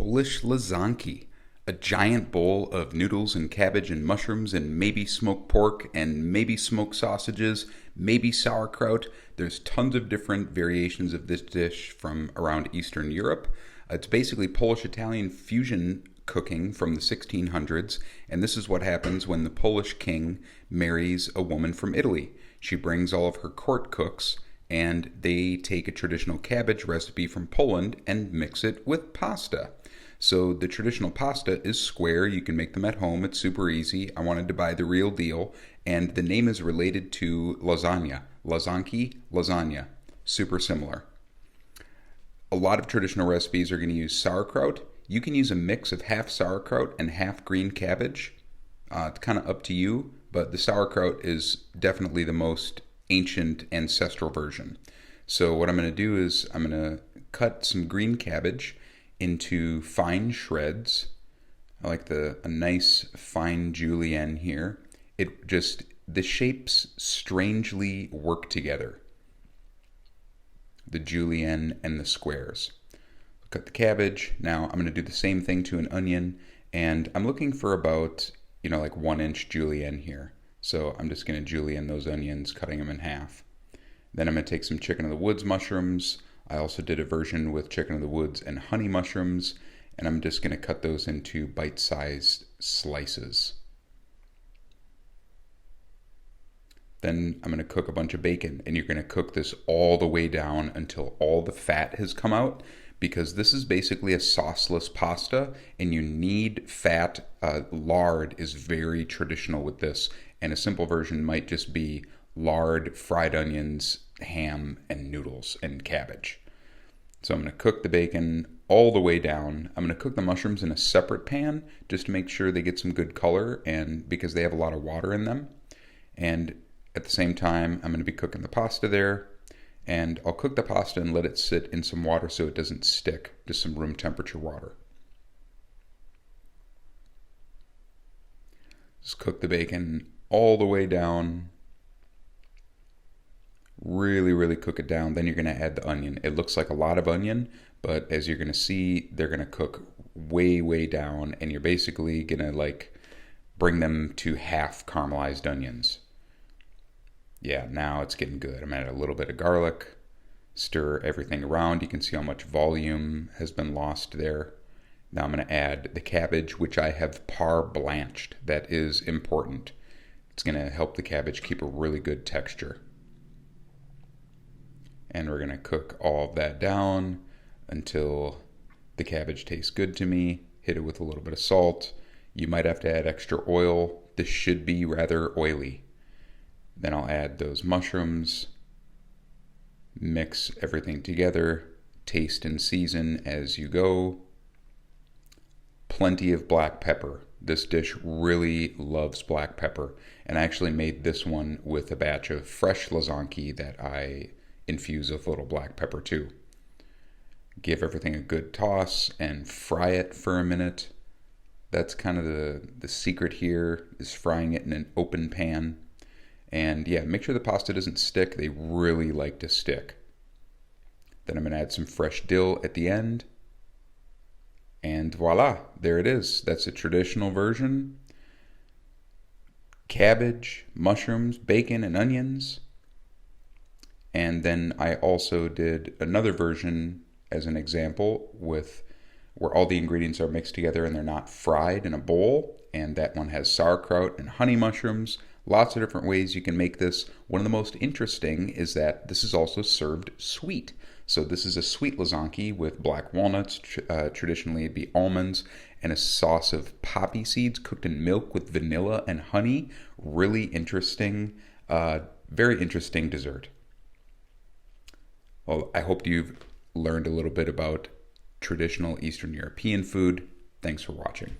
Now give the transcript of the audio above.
Polish Lazanki, a giant bowl of noodles and cabbage and mushrooms and maybe smoked pork and maybe smoked sausages, maybe sauerkraut. There's tons of different variations of this dish from around Eastern Europe. It's basically Polish-Italian fusion cooking from the 1600s, and this is what happens when the Polish king marries a woman from Italy. She brings all of her court cooks, and they take a traditional cabbage recipe from Poland and mix it with pasta. So the traditional pasta is square. You can make them at home. It's super easy. I wanted to buy the real deal, and the name is related to lasagna. Lazanki, lasagna. Super similar. A lot of traditional recipes are going to use sauerkraut. You can use a mix of half sauerkraut and half green cabbage. It's kind of up to you, but the sauerkraut is definitely the most ancient ancestral version. So what I'm going to do is I'm going to cut some green cabbage into fine shreds. I like a nice fine julienne here. The shapes strangely work together. The julienne and the squares. Cut the cabbage. Now I'm going to do the same thing to an onion, and I'm looking for about, like 1-inch julienne here. So I'm just going to julienne those onions, cutting them in half. Then I'm going to take some chicken of the woods mushrooms. I also did a version with chicken of the woods and honey mushrooms, and I'm just going to cut those into bite-sized slices. Then I'm going to cook a bunch of bacon, and you're going to cook this all the way down until all the fat has come out, because this is basically a sauceless pasta, and you need fat. Lard is very traditional with this, and a simple version might just be lard, fried onions, ham, and noodles, and cabbage. So I'm going to cook the bacon all the way down. I'm going to cook the mushrooms in a separate pan just to make sure they get some good color, and because they have a lot of water in them. And at the same time, I'm going to be cooking the pasta there. And I'll cook the pasta and let it sit in some water so it doesn't stick, just some room temperature water. Just cook the bacon all the way down. Really, really cook it down. Then you're going to add the onion. It looks like a lot of onion, but as you're going to see, they're going to cook way, way down, and you're basically going to bring them to half caramelized onions. Yeah, now it's getting good. I'm going to add a little bit of garlic, stir everything around. You can see how much volume has been lost there. Now I'm going to add the cabbage, which I have par blanched. That is important. It's going to help the cabbage keep a really good texture. And we're going to cook all of that down until the cabbage tastes good to me. Hit it with a little bit of salt. You might have to add extra oil. This should be rather oily. Then I'll add those mushrooms, mix everything together, taste and season as you go. Plenty of black pepper. This dish really loves black pepper, and I actually made this one with a batch of fresh Lazanki that I infuse with a little black pepper too. Give everything a good toss and fry it for a minute. That's kind of the secret here, is frying it in an open pan. And yeah, make sure the pasta doesn't stick. They really like to stick. Then I'm going to add some fresh dill at the end. And voila, there it is. That's a traditional version. Cabbage, mushrooms, bacon, and onions. And then I also did another version as an example where all the ingredients are mixed together and they're not fried in a bowl. And that one has sauerkraut and honey mushrooms. Lots of different ways you can make this. One of the most interesting is that this is also served sweet. So this is a sweet Lazanki with black walnuts, traditionally it'd be almonds, and a sauce of poppy seeds cooked in milk with vanilla and honey. Really interesting, very interesting dessert. Well, I hope you've learned a little bit about traditional Eastern European food. Thanks for watching.